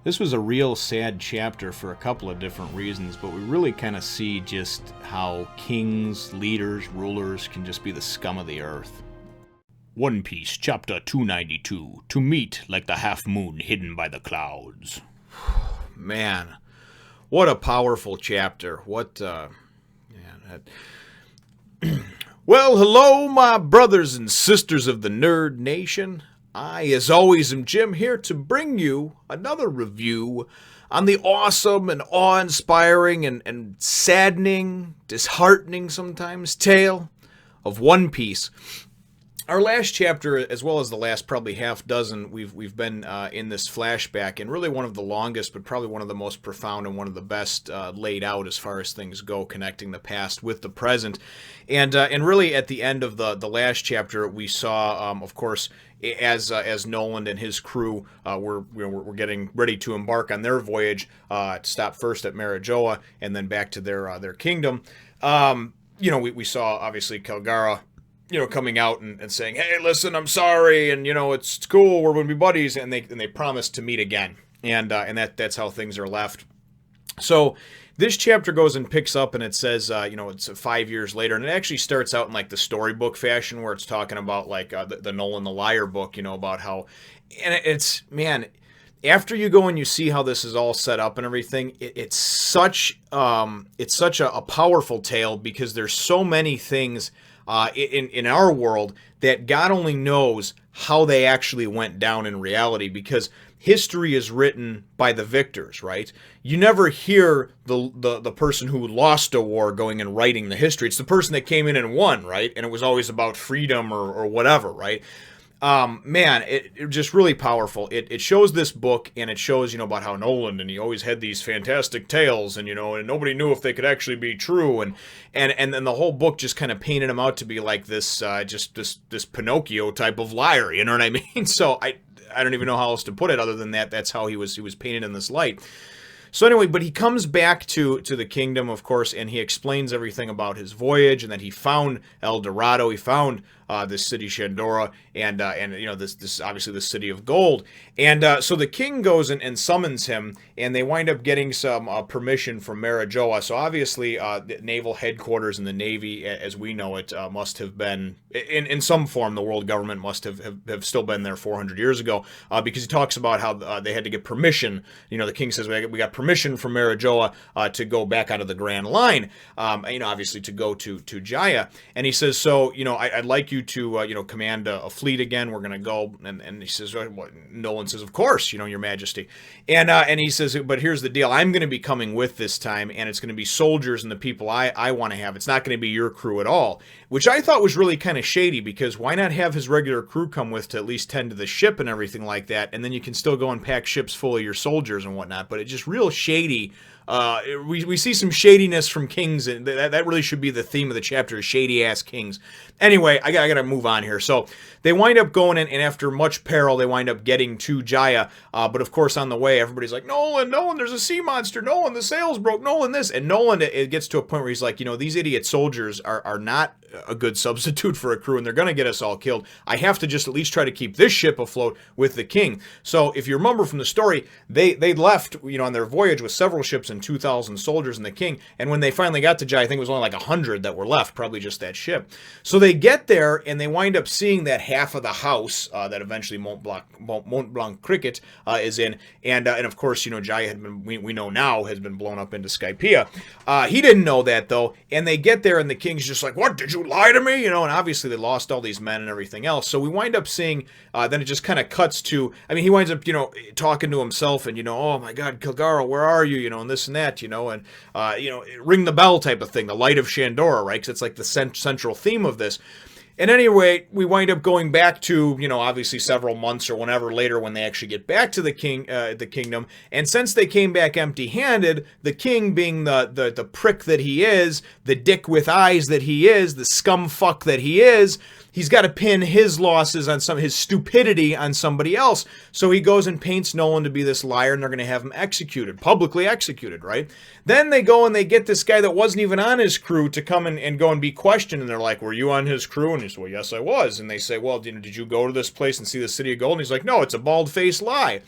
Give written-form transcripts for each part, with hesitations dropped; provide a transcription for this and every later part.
This was a real sad chapter for a couple of different reasons, but we really kind of see just how kings, leaders, rulers can just be the scum of the earth. One Piece, Chapter 292, To Meet Like the Half Moon Hidden by the Clouds. Man, what a powerful chapter. Well, hello, my brothers and sisters of the Nerd Nation. I, as always, am Jim, here to bring you another review on the awesome and awe-inspiring and saddening, disheartening sometimes, tale of One Piece. Our last chapter, as well as the last probably half dozen, we've been in this flashback, and really one of the longest, but probably one of the most profound and one of the best laid out as far as things go, connecting the past with the present. And really at the end of the last chapter, we saw, of course, as Noland and his crew were getting ready to embark on their voyage to stop first at Marijoa and then back to their kingdom. We saw obviously Kilgara, coming out and saying, "Hey, listen, I'm sorry, and it's cool, we're gonna be buddies," and they promised to meet again, and that's how things are left. So this chapter goes and picks up, and it says, it's 5 years later, and it actually starts out in like the storybook fashion, where it's talking about like the Noland the Liar book, about how, and it's, man, after you go and you see how this is all set up and everything, it's such a powerful tale, because there's so many things in our world that God only knows how they actually went down in reality, because history is written by the victors, right? You never hear the person who lost a war going and writing the history. It's the person that came in and won, right? And it was always about freedom or whatever, right? Man, it just really powerful. It shows this book, and it shows, about how Noland, and he always had these fantastic tales, and, and nobody knew if they could actually be true, and then the whole book just kind of painted him out to be like this, this Pinocchio type of liar, you know what I mean? So I don't even know how else to put it other than that. That's how he was painted in this light. So anyway, but he comes back to the kingdom, of course, and he explains everything about his voyage, and that he found El Dorado, he found this city Shandora, and this obviously the city of gold, and so the king goes and summons him, and they wind up getting some permission from Marijoa. So obviously, the naval headquarters in the Navy, as we know it, must have been in some form. The world government must have still been there 400 years ago, because he talks about how they had to get permission. The king says we got permission from Marijoa to go back out of the Grand Line, obviously to go to Jaya, and he says, so I'd like you to command a fleet again. We're gonna go, and he says, Noland says, of course, your majesty, and he says, but here's the deal, I'm gonna be coming with this time, and it's gonna be soldiers and the people I want to have. It's not gonna be your crew at all, which I thought was really kind of shady, because why not have his regular crew come with to at least tend to the ship and everything like that, and then you can still go and pack ships full of your soldiers and whatnot. But it's just real shady. We see some shadiness from kings, and that really should be the theme of the chapter, is shady-ass kings. Anyway, I gotta move on here. So they wind up going, and after much peril, they wind up getting to Jaya. But of course, on the way, everybody's like, Noland, there's a sea monster. Noland, the sails broke. Noland, this. And Noland, it gets to a point where he's like, these idiot soldiers are not a good substitute for a crew, and they're going to get us all killed. I have to just at least try to keep this ship afloat with the king. So if you remember from the story, they left, on their voyage with several ships and 2,000 soldiers and the king. And when they finally got to Jaya, I think it was only like 100 that were left, probably just that ship. So they get there, and they wind up seeing that half of the house that eventually Mont Blanc Cricket is in. And of course, Jaya had been, we know now, has been blown up into Skypiea. He didn't know that, though. And they get there, and the king's just like, what, did you lie to me? And obviously they lost all these men and everything else. So we wind up seeing, then it just kind of cuts to, he winds up, talking to himself, and, oh my God, Kilgara, where are you? And this and that, and, ring the bell type of thing, the light of Shandora, right? Because it's like the central theme of this. And anyway, we wind up going back to, obviously several months or whenever later, when they actually get back to the kingdom. And since they came back empty-handed, the king, being the prick that he is, the dick with eyes that he is, the scum fuck that he is, he's got to pin his losses on his stupidity on somebody else. So he goes and paints Noland to be this liar, and they're going to have him executed, publicly executed, right? Then they go and they get this guy that wasn't even on his crew to come and go and be questioned, and they're like, were you on his crew? And he says, well, yes, I was. And they say, well, did you go to this place and see the city of gold? And he's like, no, it's a bald-faced lie.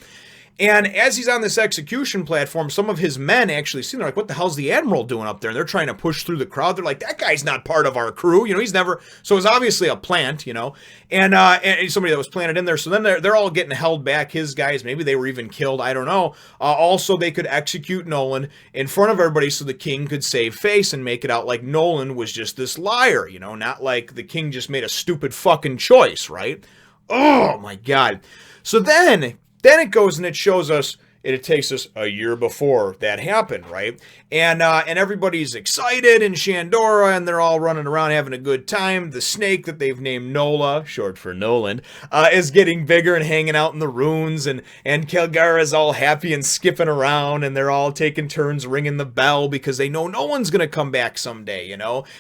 And as he's on this execution platform, some of his men actually see him. They're like, what the hell's the Admiral doing up there? And they're trying to push through the crowd. They're like, that guy's not part of our crew. He's never. So it's obviously a plant, and somebody that was planted in there. So then they're all getting held back. His guys, maybe they were even killed. I don't know. Also, they could execute Noland in front of everybody so the king could save face and make it out like Noland was just this liar, not like the king just made a stupid fucking choice, right? Oh, my God. So then it goes and it shows us, it takes us a year before that happened, right? And everybody's excited in Shandora, and they're all running around having a good time. The snake that they've named Nola, short for Noland, is getting bigger and hanging out in the ruins, and Kilgara's all happy and skipping around, and they're all taking turns ringing the bell because they know no one's going to come back someday,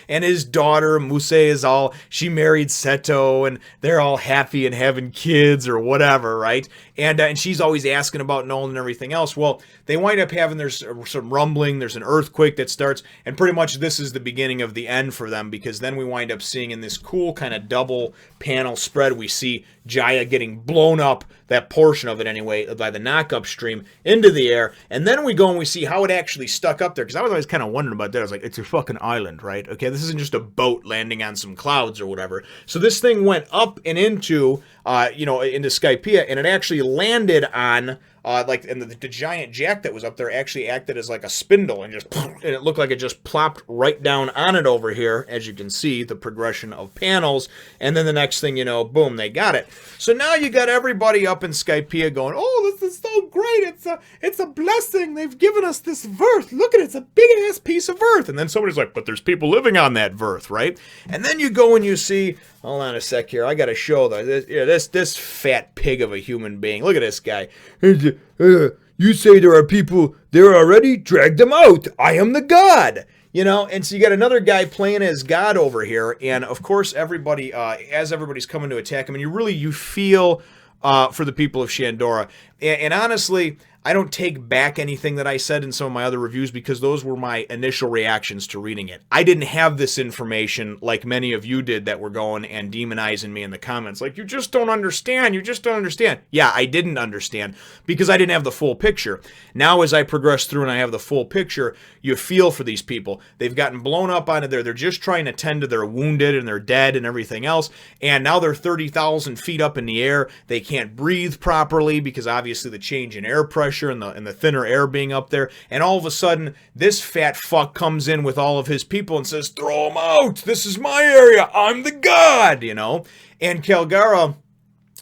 And his daughter, Muse, she married Seto, and they're all happy and having kids or whatever, right? And she's always asking about Nolan and everything else. Well, they wind up having, there's some rumbling, there's an earthquake that starts, and pretty much this is the beginning of the end for them, because then we wind up seeing in this cool kind of double panel spread, we see Jaya getting blown up, that portion of it anyway, by the knock-up stream into the air, and then we go and we see how it actually stuck up there, because I was always kind of wondering about that. I was like, it's a fucking island, right? Okay, this isn't just a boat landing on some clouds or whatever. So this thing went up and into, into Skypiea, and it actually landed on, and the giant jack that was up there actually acted as like a spindle, and it looked like it just plopped right down on it over here, as you can see, the progression of panels, and then the next thing you know, boom, they got it. So now you got everybody up in Skypiea going, oh, this is so great, it's a blessing, they've given us this Verth, look at it, it's a big-ass piece of Earth, and then somebody's like, but there's people living on that Verth, right? And then you go and you see, hold on a sec here, I gotta show this fat pig of a human being, look at this guy. You say there are people there already? Drag them out. I am the god. And so you got another guy playing as God over here. And of course, everybody, as everybody's coming to attack him, and you feel for the people of Shandora. And honestly, I don't take back anything that I said in some of my other reviews, because those were my initial reactions to reading it. I didn't have this information like many of you did that were going and demonizing me in the comments. Like, you just don't understand. You just don't understand. Yeah, I didn't understand because I didn't have the full picture. Now, as I progress through and I have the full picture, you feel for these people. They've gotten blown up out of there. They're just trying to tend to their wounded and their dead and everything else. And now they're 30,000 feet up in the air. They can't breathe properly because obviously the change in air pressure and the thinner air being up there, and all of a sudden this fat fuck comes in with all of his people and says, throw them out, this is my area, I'm the god, and Kilgara,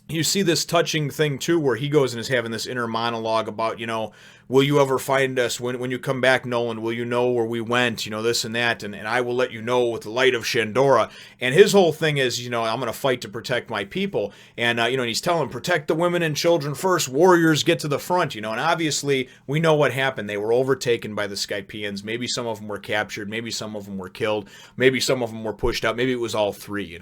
you see this touching thing too where he goes and is having this inner monologue about, will you ever find us when you come back, Nolan? Will you know where we went? This and that, and I will let you know with the light of Shandora. And his whole thing is, I'm going to fight to protect my people. And, and he's telling them, protect the women and children first. Warriors get to the front, And obviously, we know what happened. They were overtaken by the Skypeans. Maybe some of them were captured. Maybe some of them were killed. Maybe some of them were pushed out. Maybe it was all three,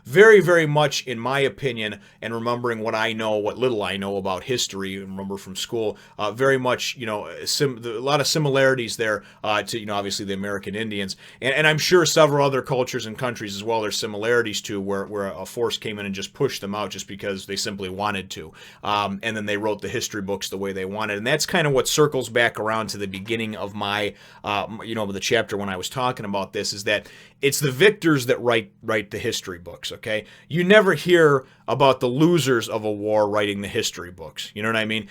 Very, very much, in my opinion, and remembering what I know, what little I know about history, and remember from school, very much, a lot of similarities there to, obviously the American Indians. And I'm sure several other cultures and countries as well, there's similarities to where a force came in and just pushed them out just because they simply wanted to. And then they wrote the history books the way they wanted. And that's kind of what circles back around to the beginning of my, the chapter when I was talking about this, is that it's the victors that write the history books, okay? You never hear about the losers of a war writing the history books. You know what I mean?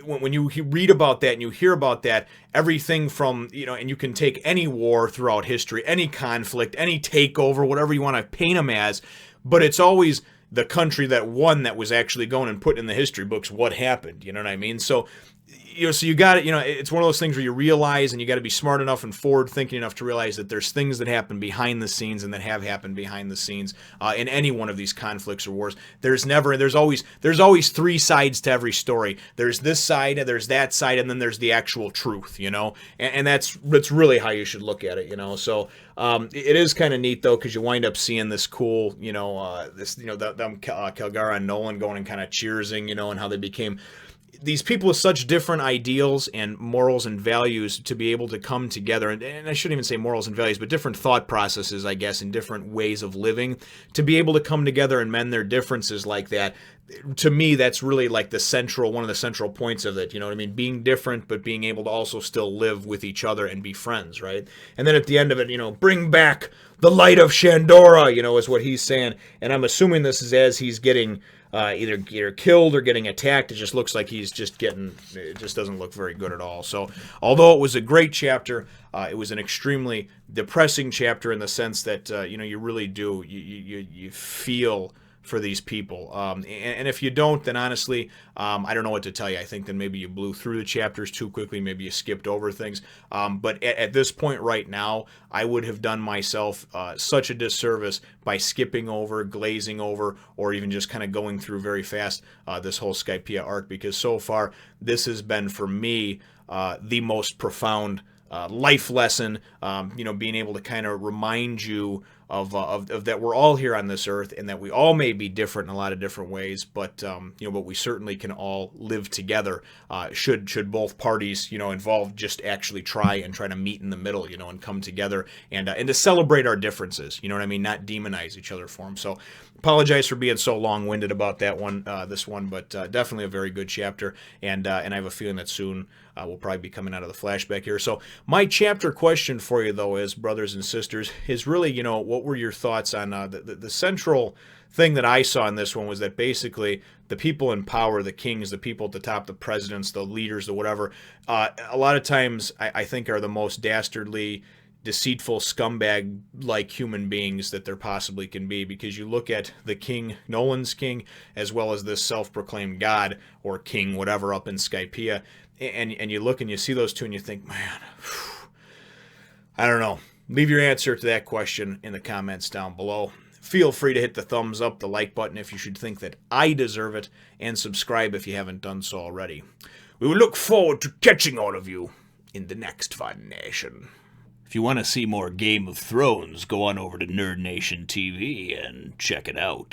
When you read about that and you hear about that, everything from, and you can take any war throughout history, any conflict, any takeover, whatever you want to paint them as, but it's always the country that won that was actually going and put in the history books what happened. You know what I mean? So you got it. It's one of those things where you realize, and you got to be smart enough and forward thinking enough to realize that there's things that happen behind the scenes and that have happened behind the scenes in any one of these conflicts or wars. There's always three sides to every story. There's this side, there's that side, and then there's the actual truth. And that's really how you should look at it. So it is kind of neat though, because you wind up seeing this cool, them Kilgara and Nolan going and kind of cheersing, and how they became. these people with such different ideals and morals and values to be able to come together, and I shouldn't even say morals and values, but different thought processes, I guess, and different ways of living, to be able to come together and mend their differences like that. To me, that's really like one of the central points of it, you know what I mean? Being different, but being able to also still live with each other and be friends, right? And then at the end of it, bring back the light of Shandora, is what he's saying. And I'm assuming this is as he's getting either killed or getting attacked. It just looks like it just doesn't look very good at all. So, although it was a great chapter, it was an extremely depressing chapter in the sense that, you really do, you feel for these people. And if you don't, then honestly, I don't know what to tell you. I think then maybe you blew through the chapters too quickly, maybe you skipped over things. But at this point right now, I would have done myself such a disservice by skipping over, glazing over, or even just kind of going through very fast this whole Skypiea arc, because so far, this has been, for me, the most profound life lesson, being able to kind of remind you of that we're all here on this earth, and that we all may be different in a lot of different ways, but but we certainly can all live together. Should both parties involved just actually try to meet in the middle, and come together and to celebrate our differences. You know what I mean? Not demonize each other for them. So apologize for being so long-winded about that one, this one, but definitely a very good chapter, and I have a feeling that soon we'll probably be coming out of the flashback here. So my chapter question for you, though, is, brothers and sisters, is really, what were your thoughts on the central thing that I saw in this one was that basically the people in power, the kings, the people at the top, the presidents, the leaders, the whatever, a lot of times I think are the most dastardly, deceitful, scumbag-like human beings that there possibly can be, because you look at the king, Noland's king, as well as this self-proclaimed god, or king, whatever, up in Skypiea, and you look and you see those two and you think, man, I don't know. Leave your answer to that question in the comments down below. Feel free to hit the thumbs up, the like button if you should think that I deserve it, and subscribe if you haven't done so already. We will look forward to catching all of you in the next Fun Nation. If you want to see more Game of Thrones, go on over to Nerd Nation TV and check it out.